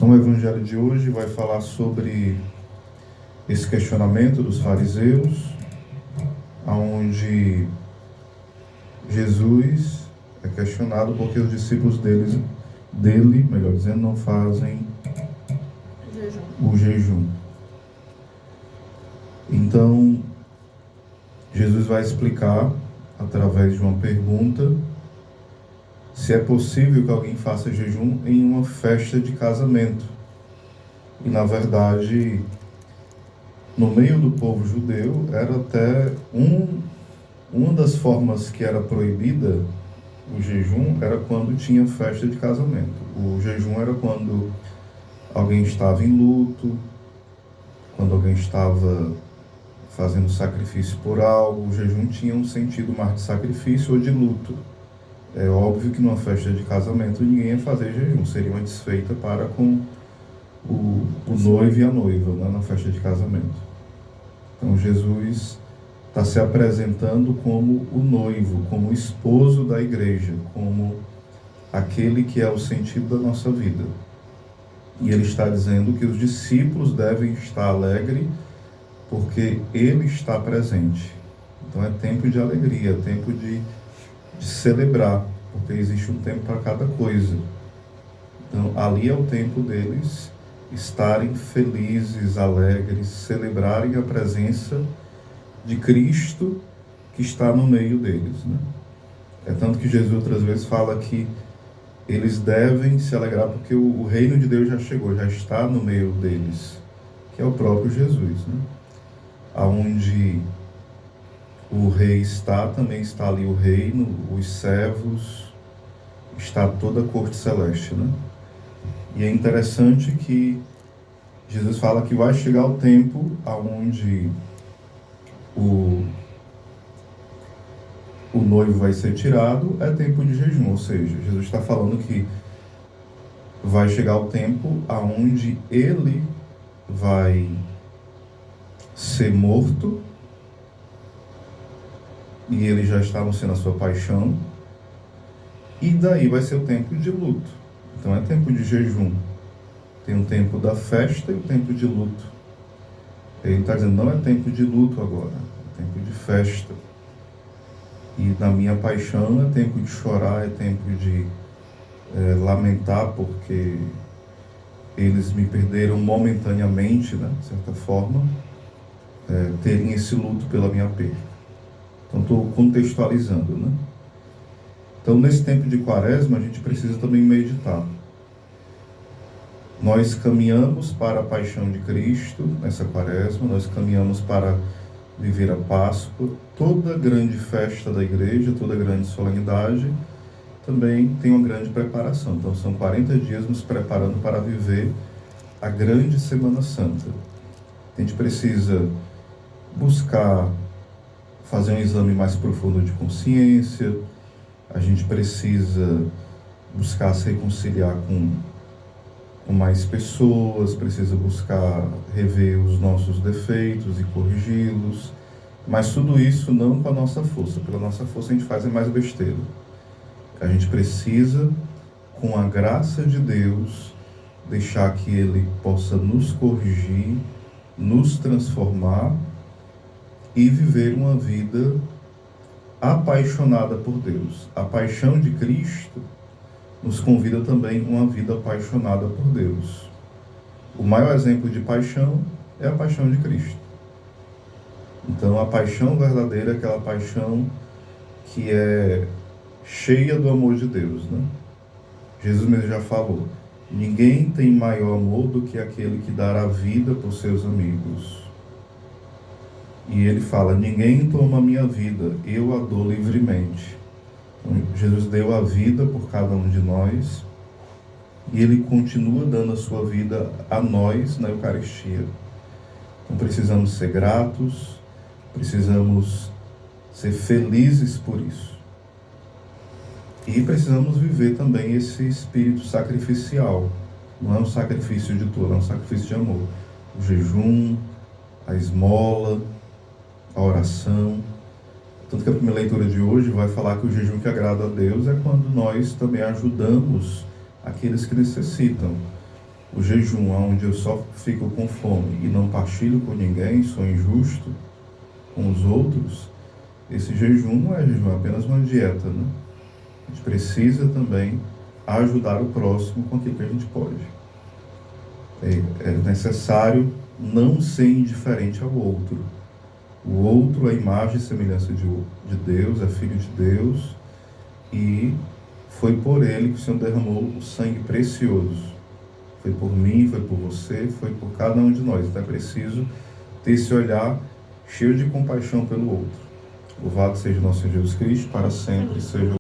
Então o evangelho de hoje vai falar sobre esse questionamento dos fariseus, onde Jesus é questionado porque os discípulos dele, melhor dizendo, não fazem o jejum. Então, Jesus vai explicar, através de uma pergunta, se é possível que alguém faça jejum em uma festa de casamento. E, na verdade, no meio do povo judeu, era até uma das formas que era proibida o jejum era quando tinha festa de casamento. O jejum era quando alguém estava em luto, quando alguém estava fazendo sacrifício por algo. O jejum tinha um sentido mais de sacrifício ou de luto. É óbvio que numa festa de casamento ninguém ia fazer jejum, seria uma desfeita para com o noivo e a noiva, né, na festa de casamento. Então Jesus está se apresentando como o noivo, como o esposo da igreja, como aquele que é o sentido da nossa vida. E ele está dizendo que os discípulos devem estar alegres porque ele está presente. Então é tempo de alegria, é tempo de celebrar, porque existe um tempo para cada coisa. Então ali é o tempo deles estarem felizes, alegres, celebrarem a presença de Cristo que está no meio deles, né? É tanto que Jesus outras vezes fala que eles devem se alegrar porque o reino de Deus já chegou, já está no meio deles, que é o próprio Jesus, né? Aonde o rei está, também está ali o reino, os servos, está toda a corte celeste, né? E é interessante que Jesus fala que vai chegar o tempo aonde o noivo vai ser tirado, é tempo de jejum, ou seja, Jesus está falando que vai chegar o tempo aonde ele vai ser morto, e ele já está anunciando a sua paixão, e daí vai ser o tempo de luto. Então é tempo de jejum. Tem o tempo da festa e o tempo de luto. Ele está dizendo, não é tempo de luto agora, é tempo de festa. E na minha paixão é tempo de chorar, é tempo de lamentar, porque eles me perderam momentaneamente, né, de certa forma, terem esse luto pela minha perda. Então estou contextualizando, né? Então nesse tempo de quaresma a gente precisa também meditar. Nós caminhamos para a paixão de Cristo nessa quaresma, nós caminhamos para viver a Páscoa. Toda grande festa da igreja, toda grande solenidade também tem uma grande preparação. Então são 40 dias nos preparando para viver a grande Semana Santa. A gente precisa buscar fazer um exame mais profundo de consciência, a gente precisa buscar se reconciliar com mais pessoas, precisa buscar rever os nossos defeitos e corrigi-los, mas tudo isso não com a nossa força. Pela nossa força a gente faz mais besteira. A gente precisa, com a graça de Deus, deixar que Ele possa nos corrigir, nos transformar e viver uma vida apaixonada por Deus. A paixão de Cristo nos convida também a uma vida apaixonada por Deus. O maior exemplo de paixão é a paixão de Cristo. Então a paixão verdadeira é aquela paixão que é cheia do amor de Deus, né? Jesus mesmo já falou, ninguém tem maior amor do que aquele que dá a vida por seus amigos. E ele fala, ninguém toma a minha vida, eu a dou livremente. Então, Jesus deu a vida por cada um de nós, e Ele continua dando a sua vida a nós na Eucaristia. Então precisamos ser gratos, precisamos ser felizes por isso. E precisamos viver também esse espírito sacrificial. Não é um sacrifício de dor, é um sacrifício de amor. O jejum, a esmola, a oração. Tanto que a primeira leitura de hoje vai falar que o jejum que agrada a Deus é quando nós também ajudamos aqueles que necessitam. O jejum onde eu só fico com fome e não partilho com ninguém, sou injusto com os outros, esse jejum não é jejum, é apenas uma dieta, né? A gente precisa também ajudar o próximo com aquilo que a gente pode. É necessário não ser indiferente ao outro. O outro é a imagem e semelhança de Deus, é filho de Deus, e foi por ele que o Senhor derramou o sangue precioso. Foi por mim, foi por você, foi por cada um de nós. Então é preciso ter esse olhar cheio de compaixão pelo outro. Louvado seja o nosso Senhor Jesus Cristo, para sempre seja